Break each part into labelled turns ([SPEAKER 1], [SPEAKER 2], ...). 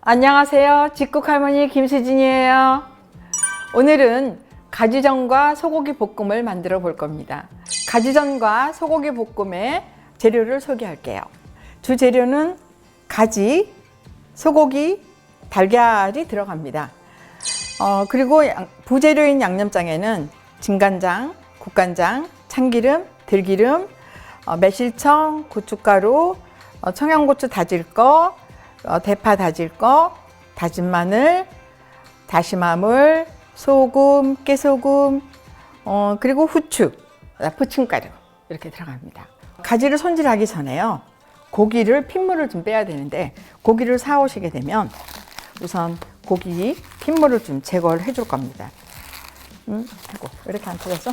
[SPEAKER 1] 안녕하세요. 집국할머니 김수진이에요. 오늘은 가지전과 소고기 볶음을 만들어 볼 겁니다. 가지전과 소고기 볶음의 재료를 소개할게요. 주 재료는 가지, 소고기, 달걀이 들어갑니다. 그리고 부재료인 양념장에는 진간장, 국간장, 참기름, 들기름, 매실청, 고춧가루, 청양고추 다질 거, 대파 다질 거, 다진 마늘, 다시마물, 소금, 깨소금, 그리고 후추, 부침가루 이렇게 들어갑니다. 가지를 손질하기 전에요. 고기를 핏물을 좀 빼야 되는데 고기를 사 오시게 되면 우선 고기 핏물을 좀 제거를 해줄 겁니다. 아이고, 왜 이렇게 안 터졌어?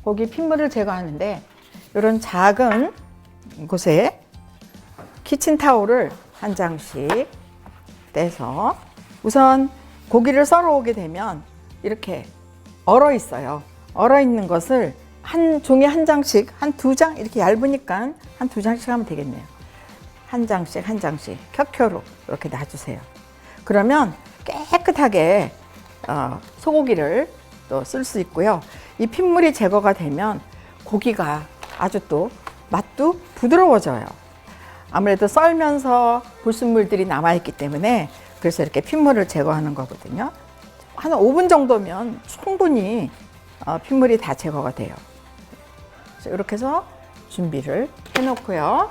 [SPEAKER 1] 고기 핏물을 제거하는데 이런 작은 곳에 키친타올을 한 장씩 떼서 우선 고기를 썰어 오게 되면 이렇게 얼어 있어요. 얼어 있는 것을 한 종이 한 장씩, 한 두 장, 이렇게 얇으니까 한 두 장씩 하면 되겠네요. 한 장씩 한 장씩 켜켜로 이렇게 놔주세요. 그러면 깨끗하게 소고기를 또 쓸 수 있고요. 이 핏물이 제거가 되면 고기가 아주 또 맛도 부드러워져요. 아무래도 썰면서 불순물들이 남아있기 때문에 그래서 이렇게 핏물을 제거하는 거거든요. 한 5분 정도면 충분히 핏물이 다 제거가 돼요. 이렇게 해서 준비를 해놓고요.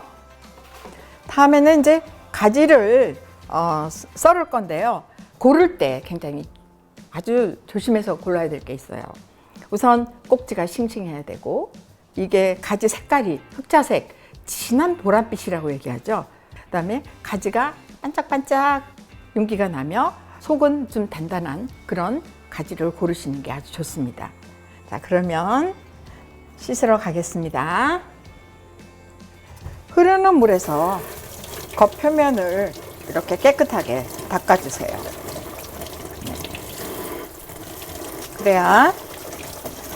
[SPEAKER 1] 다음에는 이제 가지를 썰을 건데요. 고를 때 굉장히 아주 조심해서 골라야 될 게 있어요. 우선 꼭지가 싱싱해야 되고, 이게 가지 색깔이 흑자색, 진한 보랏빛이라고 얘기하죠. 그다음에 가지가 반짝반짝 윤기가 나며 속은 좀 단단한 그런 가지를 고르시는 게 아주 좋습니다. 자, 그러면 씻으러 가겠습니다. 흐르는 물에서 겉표면을 이렇게 깨끗하게 닦아주세요. 그래야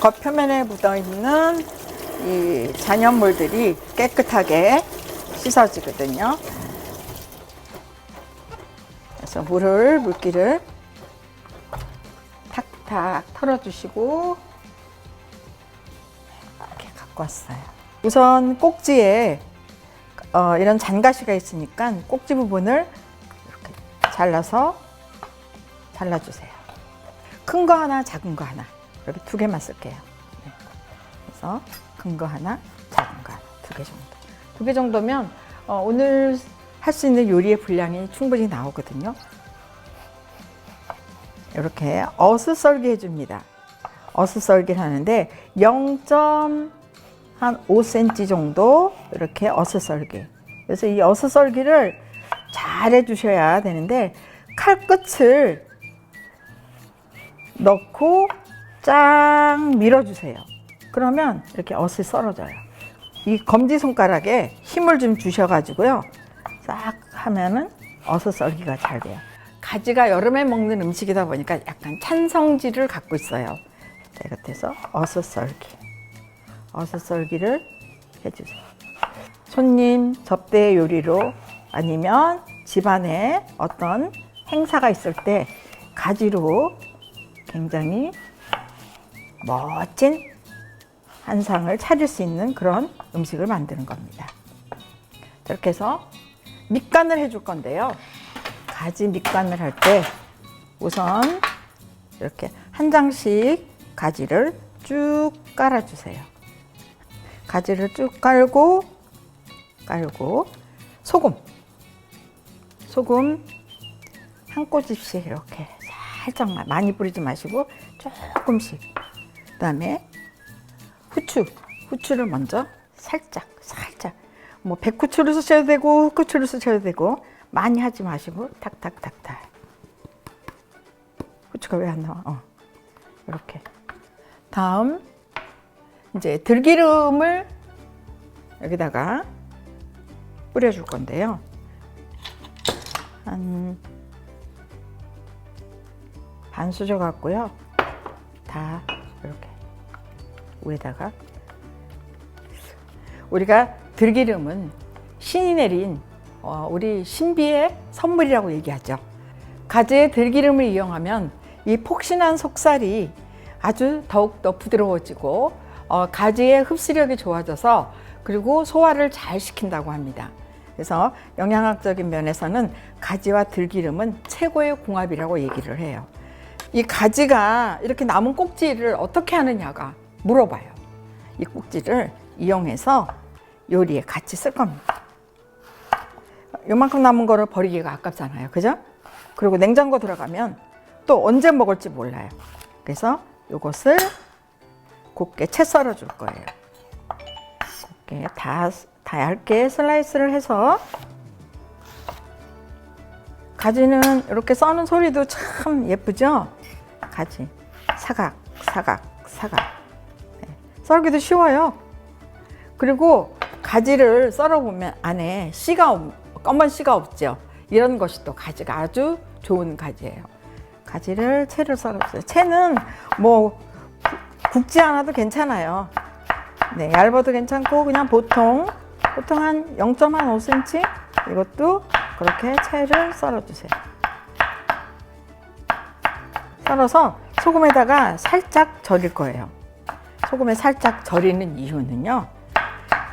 [SPEAKER 1] 겉표면에 묻어있는 이 잔여물들이 깨끗하게 씻어지거든요. 그래서 물기를 탁탁 털어주시고 이렇게 갖고 왔어요. 우선 꼭지에 이런 잔가시가 있으니까 꼭지 부분을 이렇게 잘라주세요. 큰 거 하나, 작은 거 하나, 이렇게 두 개만 쓸게요. 그래서 큰 거 하나, 작은 거 하나, 두 개 정도. 두 개 정도면 오늘 할 수 있는 요리의 분량이 충분히 나오거든요. 이렇게 어슷썰기 해줍니다. 어슷썰기를 하는데 0.5cm 정도 이렇게 어슷썰기. 그래서 이 어슷썰기를 잘 해주셔야 되는데 칼끝을 넣고 쫙 밀어주세요. 그러면 이렇게 어슷이 썰어져요. 이 검지손가락에 힘을 좀 주셔가지고요. 싹 하면은 어슷썰기가 잘 돼요. 가지가 여름에 먹는 음식이다 보니까 약간 찬성질을 갖고 있어요. 자, 이렇게 해서 어슷썰기를 해주세요. 손님 접대 요리로 아니면 집안에 어떤 행사가 있을 때 가지로 굉장히 멋진 한상을 차릴 수 있는 그런 음식을 만드는 겁니다. 이렇게 해서 밑간을 해줄 건데요. 가지 밑간을 할 때 우선 이렇게 한 장씩 가지를 쭉 깔아주세요. 가지를 쭉 깔고 소금 한 꼬집씩 이렇게 살짝만, 많이 뿌리지 마시고 조금씩. 그다음에 후추를 먼저 살짝 뭐 백후추를 쓰셔도 되고 흑후추를 쓰셔도 되고 많이 하지 마시고 탁탁탁탁. 후추가 왜 안 나와? 이렇게. 다음 이제 들기름을 여기다가 뿌려줄 건데요. 한 반 수저 같고요. 다 이렇게 위에다가. 우리가 들기름은 신이 내린 우리 신비의 선물이라고 얘기하죠. 가지에 들기름을 이용하면 이 폭신한 속살이 아주 더욱더 부드러워지고 가지의 흡수력이 좋아져서 그리고 소화를 잘 시킨다고 합니다. 그래서 영양학적인 면에서는 가지와 들기름은 최고의 궁합이라고 얘기를 해요. 이 가지가 이렇게 남은 꼭지를 어떻게 하느냐가 물어봐요. 이 꼭지를 이용해서 요리에 같이 쓸 겁니다. 요만큼 남은 거를 버리기가 아깝잖아요. 그죠? 그리고 냉장고 들어가면 또 언제 먹을지 몰라요. 그래서 요것을 곱게 채 썰어 줄 거예요. 곱게 다 얇게 슬라이스를 해서. 가지는 이렇게 써는 소리도 참 예쁘죠? 가지 사각 사각 사각. 네. 썰기도 쉬워요. 그리고 가지를 썰어보면 안에 검은 씨가 없죠. 이런 것이 또 가지가 아주 좋은 가지예요. 가지를 채를 썰어주세요. 채는 뭐 굵지 않아도 괜찮아요. 네, 얇아도 괜찮고 그냥 보통 한 0.5cm 이것도 그렇게 채를 썰어주세요. 썰어서 소금에다가 살짝 절일 거예요. 소금에 살짝 절이는 이유는요,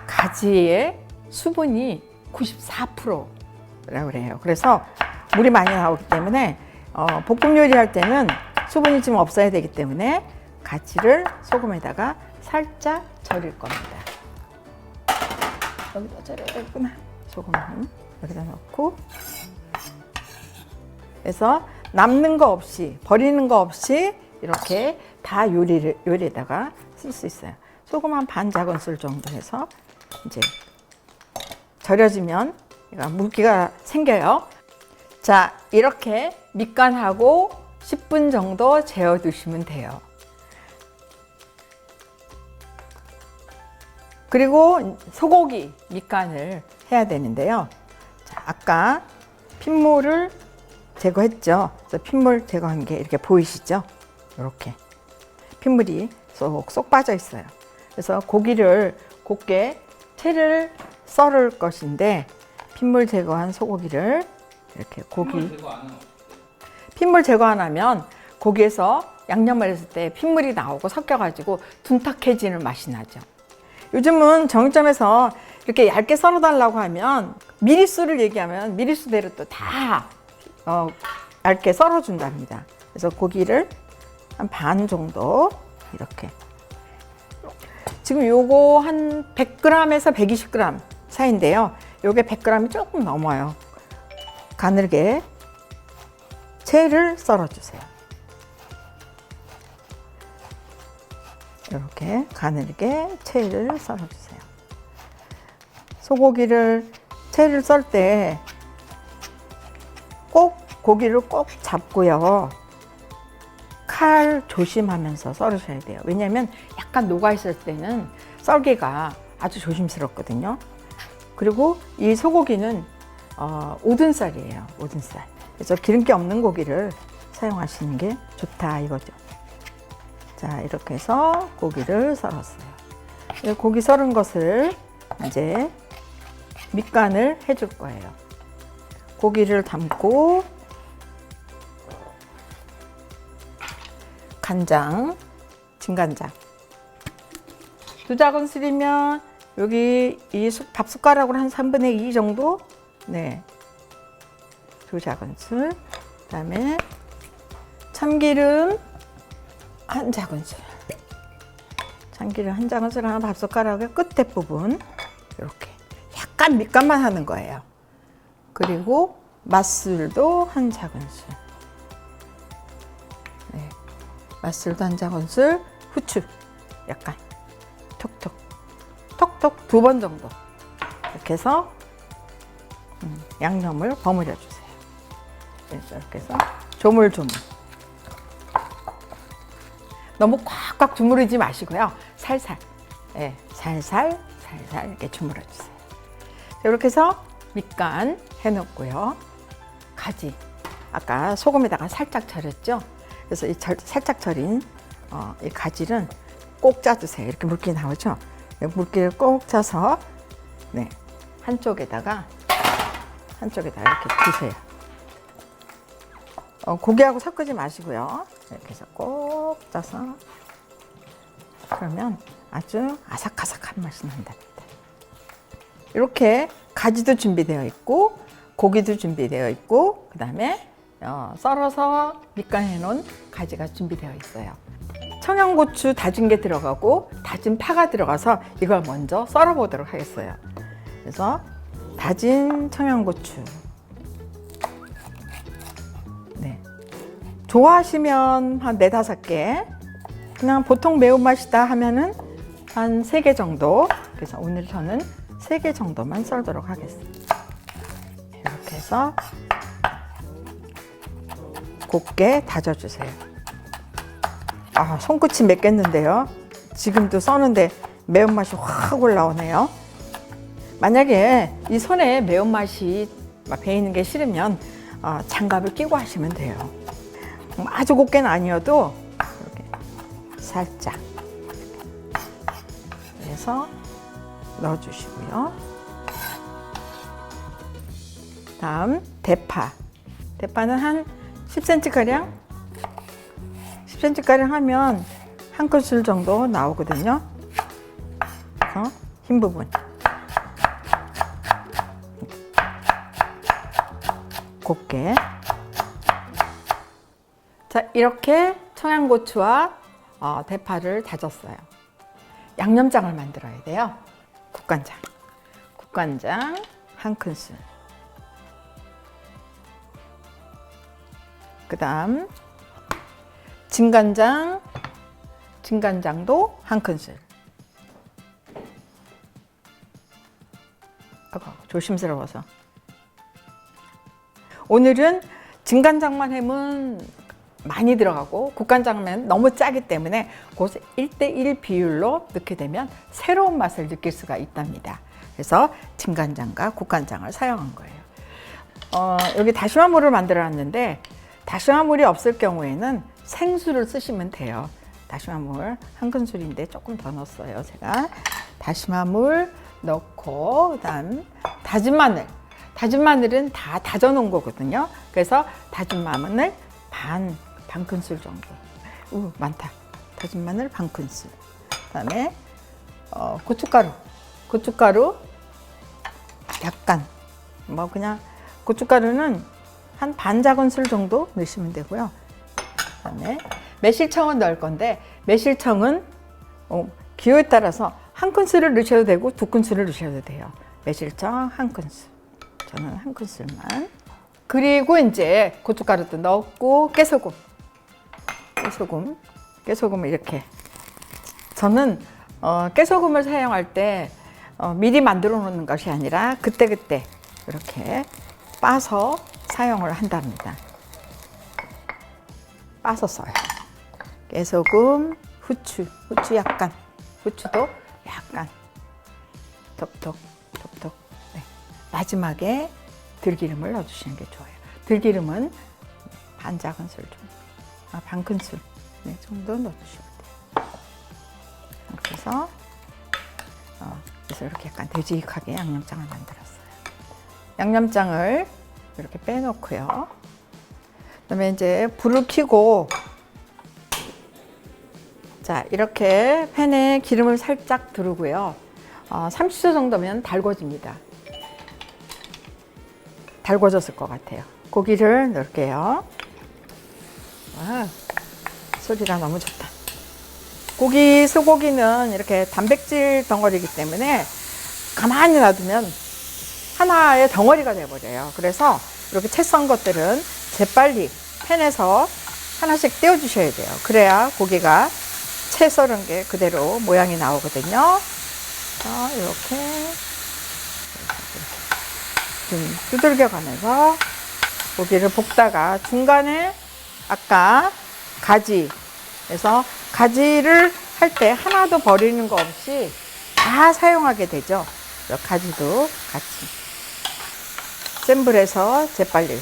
[SPEAKER 1] 가지의 수분이 94%라고 그래요. 그래서 물이 많이 나오기 때문에 볶음 요리할 때는 수분이 좀 없어야 되기 때문에 가지를 소금에다가 살짝 절일 겁니다. 여기다 절여야 되구나. 소금은 여기다 넣고, 그래서 남는 거 없이, 버리는 거 없이 이렇게 다 요리에다가 쓸 수 있어요. 소금 한 반 작은술 정도 해서 이제 절여지면 물기가 생겨요. 자, 이렇게 밑간하고 10분 정도 재워두시면 돼요. 그리고 소고기 밑간을 해야 되는데요. 자, 아까 핏물을 제거했죠. 그래서 핏물 제거한 게 이렇게 보이시죠? 이렇게 핏물이 쏙쏙 빠져 있어요. 그래서 고기를 곱게 채를 썰을 것인데, 핏물 제거한 소고기를 이렇게 핏물 제거 안 하면 고기에서 양념을 했을 때 핏물이 나오고 섞여가지고 둔탁해지는 맛이 나죠. 요즘은 정육점에서 이렇게 얇게 썰어달라고 하면 미리수를 얘기하면 미리수대로 또 다 얇게 썰어준답니다. 그래서 고기를 한 반 정도 이렇게. 지금 요거 한 100g에서 120g 사이인데요. 요게 100g이 조금 넘어요. 가늘게 채를 썰어주세요. 이렇게 가늘게 채를 썰어주세요. 소고기를 채를 썰 때 꼭 고기를 꼭 잡고요. 칼 조심하면서 썰으셔야 돼요. 왜냐하면 약간 녹아있을 때는 썰기가 아주 조심스럽거든요. 그리고 이 소고기는 오든살이에요. 오든살. 그래서 기름기 없는 고기를 사용하시는 게 좋다 이거죠. 자, 이렇게 해서 고기를 썰었어요. 고기 썰은 것을 이제 밑간을 해줄 거예요. 고기를 담고 간장, 진간장 2작은술이면 여기 이 밥 숟가락으로 한 3분의 2 정도, 네, 2작은술. 그다음에 참기름 1작은술. 참기름 1작은술 하나 밥 숟가락의 끝에 부분 이렇게 약간 밑간만 하는 거예요. 그리고 맛술도 1작은술. 네, 맛술도 1작은술. 후추 약간 톡톡 톡톡 2번 정도 이렇게 해서 양념을 버무려 주세요. 그래서 이렇게 해서 조물조물. 너무 꽉꽉 주무르지 마시고요. 살살, 네, 살살 이렇게 주물러 주세요. 이렇게 해서 밑간 해놓고요. 가지 아까 소금에다가 살짝 절였죠. 그래서 이 살짝 절인 이 가지는 꼭 짜주세요. 이렇게 물기 나오죠? 물기를 꼭 짜서 네, 한쪽에다가 이렇게 두세요. 고기하고 섞지 마시고요. 이렇게 해서 꼭 짜서 그러면 아주 아삭아삭한 맛이 난답니다. 이렇게 가지도 준비되어 있고 고기도 준비되어 있고 그 다음에 썰어서 밑간해 놓은 가지가 준비되어 있어요. 청양고추 다진 게 들어가고 다진 파가 들어가서 이걸 먼저 썰어 보도록 하겠어요. 그래서 다진 청양고추, 네, 좋아하시면 한 4, 5개, 그냥 보통 매운맛이다 하면은 한 3개 정도. 그래서 오늘 저는 3개 정도만 썰도록 하겠습니다. 이렇게 해서 곱게 다져주세요. 손끝이 맵겠는데요. 지금도 써는데 매운맛이 확 올라오네요. 만약에 이 손에 매운맛이 배이는 게 싫으면 장갑을 끼고 하시면 돼요. 아주 곱게는 아니어도 이렇게 살짝 해서 넣어주시고요. 다음 대파. 대파는 한 10cm가량 10cm가량 하면 한 큰술 정도 나오거든요. 그래서 흰 부분 곱게. 자, 이렇게 청양고추와 대파를 다졌어요. 양념장을 만들어야 돼요. 국간장 한 큰술. 그 다음 진간장도 한 큰술. 조심스러워서. 오늘은 진간장만 하면 많이 들어가고 국간장면 너무 짜기 때문에 그것을 1:1 비율로 넣게 되면 새로운 맛을 느낄 수가 있답니다. 그래서 진간장과 국간장을 사용한 거예요. 여기 다시마 물을 만들어 놨는데 다시마 물이 없을 경우에는 생수를 쓰시면 돼요. 다시마 물 한 큰술인데 조금 더 넣었어요. 제가 다시마 물 넣고 그다음 다진 마늘. 다진 마늘은 다 다져 놓은 거거든요. 그래서 다진 마늘 반 큰술 정도. 많다. 다진 마늘 반 큰술. 그다음에 고춧가루 약간 그냥 고춧가루는 한 반 작은술 정도 넣으시면 되고요. 그다음에 매실청은 넣을 건데 매실청은 기호에 따라서 한 큰술을 넣으셔도 되고 2큰술을 넣으셔도 돼요. 매실청 한 큰술. 저는 한 큰술만. 그리고 이제 고춧가루도 넣고 깨소금을 이렇게. 저는 깨소금을 사용할 때 미리 만들어 놓는 것이 아니라 그때그때 이렇게 빠서 사용을 한답니다. 빠서 써요. 깨소금, 후추도 약간 톡톡. 네. 마지막에 들기름을 넣어주시는 게 좋아요. 들기름은 반 작은술 정도, 반 큰술 정도 넣어주시면 돼요. 그래서 이렇게 약간 되직하게 양념장을 만들었어요. 양념장을 이렇게 빼놓고요. 그다음에 이제 불을 켜고, 자, 이렇게 팬에 기름을 살짝 두르고요. 30초 정도면 달궈집니다. 달궈졌을 것 같아요. 고기를 넣을게요. 와, 소리가 너무 좋다. 소고기는 이렇게 단백질 덩어리이기 때문에 가만히 놔두면 하나의 덩어리가 돼버려요. 그래서 이렇게 채 썬 것들은 재빨리 팬에서 하나씩 떼어주셔야 돼요. 그래야 고기가 채 썰은 게 그대로 모양이 나오거든요. 이렇게 좀 두들겨 가면서 고기를 볶다가 중간에 아까 가지에서 가지를 할 때 하나도 버리는 거 없이 다 사용하게 되죠. 가지도 같이 센 불에서 재빨리,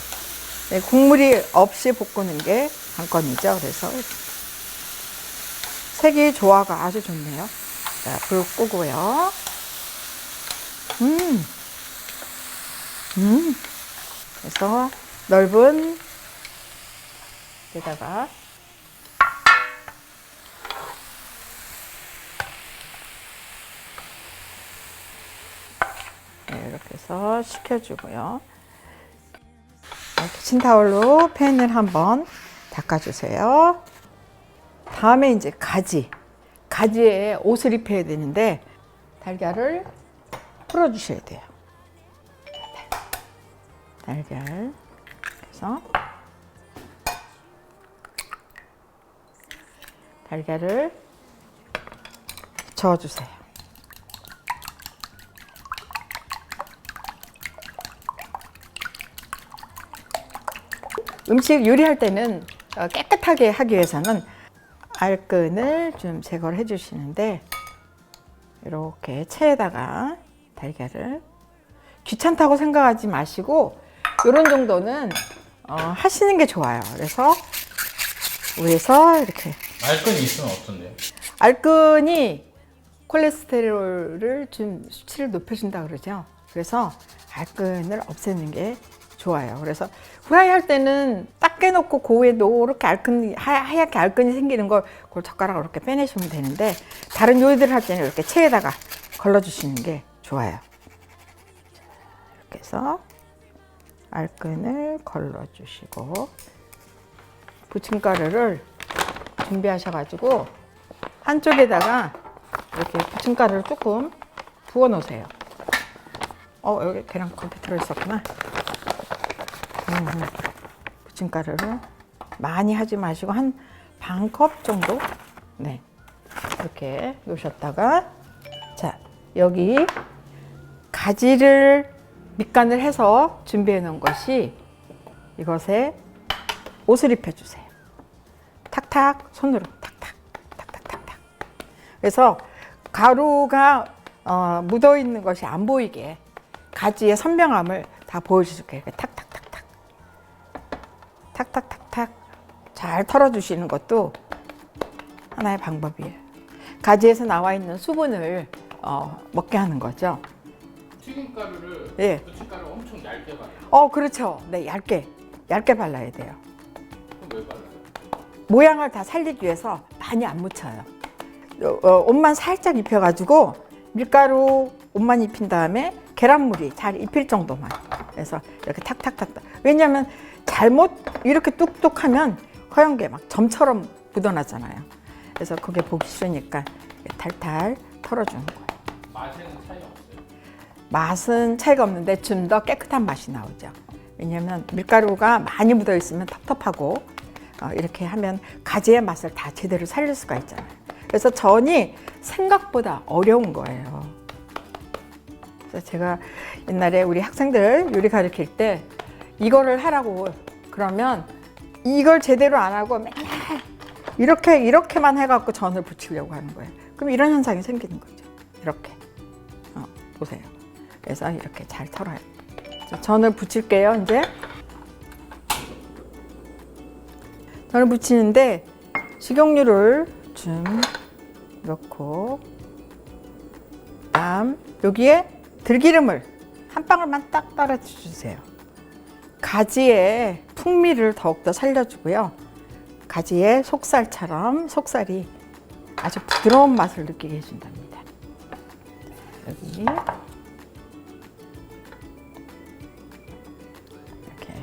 [SPEAKER 1] 국물이 없이 볶는 게 관건이죠. 그래서 색이 조화가 아주 좋네요. 자, 불 끄고요. 그래서 넓은 데다가 네, 이렇게 해서 식혀주고요. 키친타올로 팬을 한번 닦아주세요. 다음에 이제 가지에 옷을 입혀야 되는데 달걀을 풀어주셔야 돼요. 달걀 그래서 달걀을 저어주세요. 음식 요리할 때는 깨끗하게 하기 위해서는 알끈을 좀 제거를 해주시는데 이렇게 체에다가 달걀을 귀찮다고 생각하지 마시고 이런 정도는 하시는 게 좋아요. 그래서 위에서 이렇게
[SPEAKER 2] 알끈이 있으면 어떤데요?
[SPEAKER 1] 알끈이 콜레스테롤을 좀 수치를 높여준다 그러죠. 그래서 알끈을 없애는 게 좋아요. 그래서 후라이 할 때는 딱 깨놓고 그 위에 노랗게 하얗게 알끈이 생기는 걸 그걸 젓가락으로 이렇게 빼내시면 되는데 다른 요리들을 할 때는 이렇게 체에다가 걸러주시는 게 좋아요. 이렇게 해서 알끈을 걸러주시고 부침가루를 준비하셔가지고 한쪽에다가 이렇게 부침가루를 조금 부어 놓으세요. 여기 계란 거기 들어있었구나. 부침가루를 많이 하지 마시고 한 반 컵 정도 네 이렇게 놓으셨다가 자 여기 가지를 밑간을 해서 준비해 놓은 것이 이것에 옷을 입혀 주세요. 탁탁 손으로 탁탁 탁탁탁탁. 그래서 가루가 묻어 있는 것이 안 보이게 가지의 선명함을 다 보여주실게요. 이렇게 탁탁탁탁 탁탁탁탁 잘 털어주시는 것도 하나의 방법이에요. 가지에서 나와 있는 수분을 먹게 하는 거죠.
[SPEAKER 2] 튀김가루를
[SPEAKER 1] 예.
[SPEAKER 2] 부침가루 엄청 얇게 발라요.
[SPEAKER 1] 그렇죠. 네, 얇게 발라야 돼요.
[SPEAKER 2] 그럼 왜 발라요?
[SPEAKER 1] 모양을 다 살리기 위해서 많이 안 묻혀요. 옷만 살짝 입혀가지고 밀가루 옷만 입힌 다음에 계란물이 잘 입힐 정도만. 그래서 이렇게 탁탁탁탁. 왜냐하면 잘못 이렇게 뚝뚝하면 허연 게 막 점처럼 묻어나잖아요. 그래서 그게 보기 싫으니까 탈탈 털어주는 거예요.
[SPEAKER 2] 맛에는 차이 없어요?
[SPEAKER 1] 맛은 차이가 없는데 좀 더 깨끗한 맛이 나오죠. 왜냐하면 밀가루가 많이 묻어 있으면 텁텁하고 이렇게 하면 가지의 맛을 다 제대로 살릴 수가 있잖아요. 그래서 전이 생각보다 어려운 거예요. 그래서 제가 옛날에 우리 학생들 요리 가르칠 때 이거를 하라고 그러면 이걸 제대로 안 하고 맨날 이렇게만 해갖고 전을 부치려고 하는 거예요. 그럼 이런 현상이 생기는 거죠. 이렇게 보세요. 그래서 이렇게 잘 털어요. 전을 부칠게요. 이제 전을 부치는데 식용유를 좀 넣고 다음 여기에 들기름을 한 방울만 딱 따라 주세요. 가지의 풍미를 더욱더 살려주고요. 가지의 속살처럼 속살이 아주 부드러운 맛을 느끼게 해준답니다. 여기 이렇게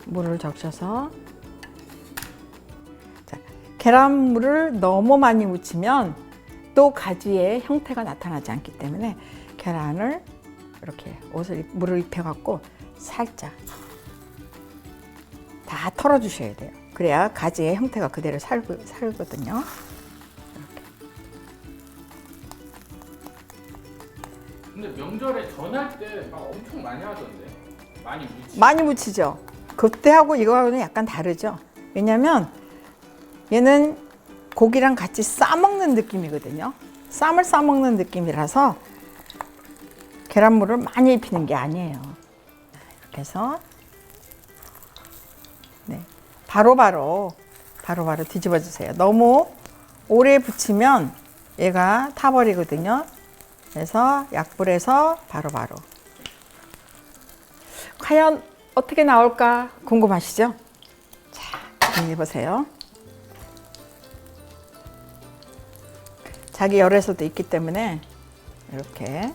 [SPEAKER 1] 물을 적셔서 자, 계란물을 너무 많이 묻히면 또 가지의 형태가 나타나지 않기 때문에 계란을 이렇게 물을 입혀갖고 살짝 다 털어주셔야 돼요. 그래야 가지의 형태가 그대로 살거든요. 이렇게.
[SPEAKER 2] 근데 명절에 전할 때 막 엄청 많이 하던데
[SPEAKER 1] 많이 묻히죠. 그때하고 이거하고는 약간 다르죠. 왜냐면 얘는 고기랑 같이 싸먹는 느낌이거든요. 쌈을 싸먹는 느낌이라서 계란물을 많이 입히는 게 아니에요. 이렇게 해서 네, 바로바로 뒤집어 주세요. 너무 오래 붙이면 얘가 타버리거든요. 그래서 약불에서 바로바로. 과연 어떻게 나올까 궁금하시죠? 자, 한번 해보세요. 자기 열에서도 있기 때문에 이렇게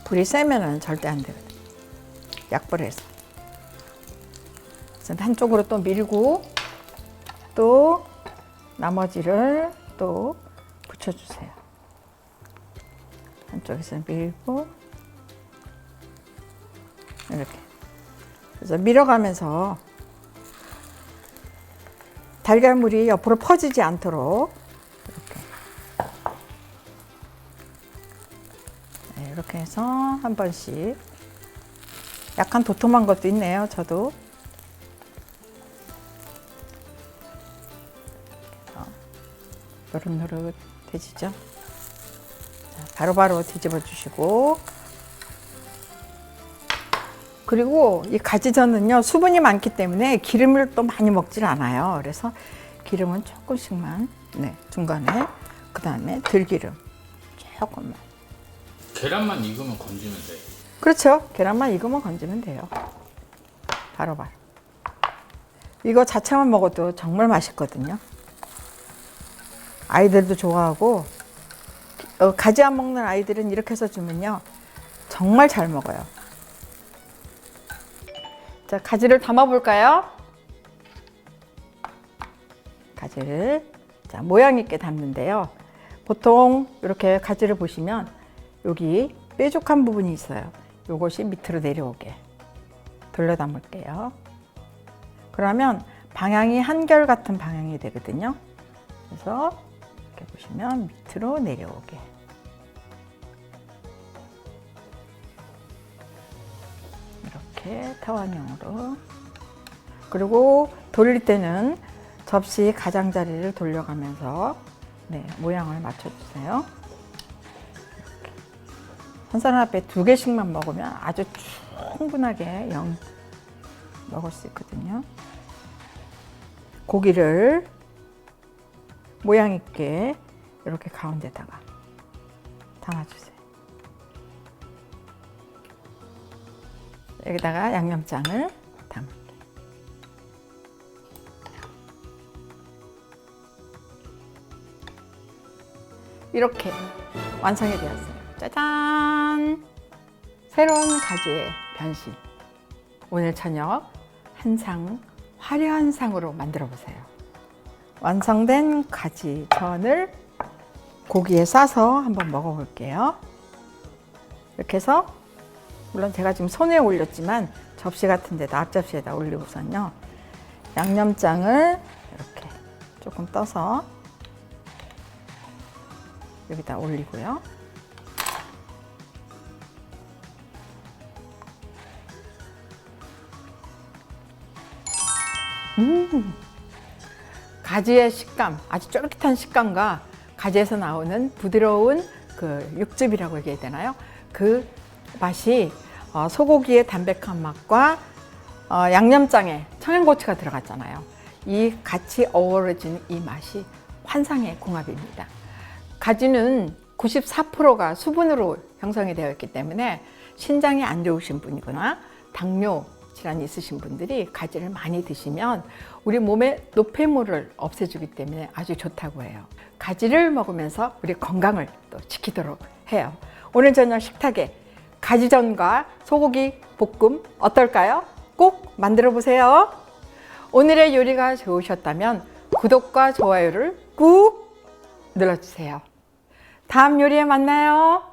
[SPEAKER 1] 불이 세면은 절대 안 되거든요. 약불에서. 그래서 한쪽으로 또 밀고 또 나머지를 또 붙여주세요. 한쪽에서 밀고 이렇게. 그래서 밀어가면서 달걀물이 옆으로 퍼지지 않도록 이렇게. 네, 이렇게 해서 한 번씩. 약간 도톰한 것도 있네요, 저도. 노릇노릇해지죠? 바로바로 뒤집어 주시고. 그리고 이 가지전은요, 수분이 많기 때문에 기름을 또 많이 먹질 않아요. 그래서 기름은 조금씩만, 네, 중간에. 그 다음에 들기름 조금만.
[SPEAKER 2] 계란만 익으면 건지면 돼.
[SPEAKER 1] 그렇죠. 계란만 익으면 건지면 돼요. 바로바로. 이거 자체만 먹어도 정말 맛있거든요. 아이들도 좋아하고, 가지 안 먹는 아이들은 이렇게 해서 주면요, 정말 잘 먹어요. 자, 가지를 담아 볼까요? 가지를, 자, 모양 있게 담는데요. 보통 이렇게 가지를 보시면 여기 뾰족한 부분이 있어요. 요것이 밑으로 내려오게 돌려 담을게요. 그러면 방향이 한결같은 방향이 되거든요. 그래서 이렇게 보시면 밑으로 내려오게. 이렇게 타원형으로. 그리고 돌릴 때는 접시 가장자리를 돌려가면서, 네, 모양을 맞춰주세요. 이렇게. 한 사람 앞에 2개씩만 먹으면 아주 충분하게 먹을 수 있거든요. 고기를 모양 있게 이렇게 가운데다가 담아주세요. 여기다가 양념장을 담을게요. 이렇게 완성이 되었어요. 짜잔! 새로운 가지의 변신. 오늘 저녁 한 상, 화려한 상으로 만들어 보세요. 완성된 가지전을 고기에 싸서 한번 먹어볼게요. 이렇게 해서, 물론 제가 지금 손에 올렸지만 접시 같은 데다, 앞접시에다 올리고선요, 양념장을 이렇게 조금 떠서 여기다 올리고요. 가지의 식감, 아주 쫄깃한 식감과 가지에서 나오는 부드러운 그 육즙이라고 얘기해야 되나요? 그 맛이 소고기의 담백한 맛과 양념장에 청양고추가 들어갔잖아요. 이 같이 어우러진 이 맛이 환상의 궁합입니다. 가지는 94%가 수분으로 형성이 되어 있기 때문에 신장이 안 좋으신 분이거나 당뇨 질환이 있으신 분들이 가지를 많이 드시면 우리 몸의 노폐물을 없애주기 때문에 아주 좋다고 해요. 가지를 먹으면서 우리 건강을 또 지키도록 해요. 오늘 저녁 식탁에 가지전과 소고기 볶음 어떨까요? 꼭 만들어 보세요. 오늘의 요리가 좋으셨다면 구독과 좋아요를 꾹 눌러주세요. 다음 요리에 만나요.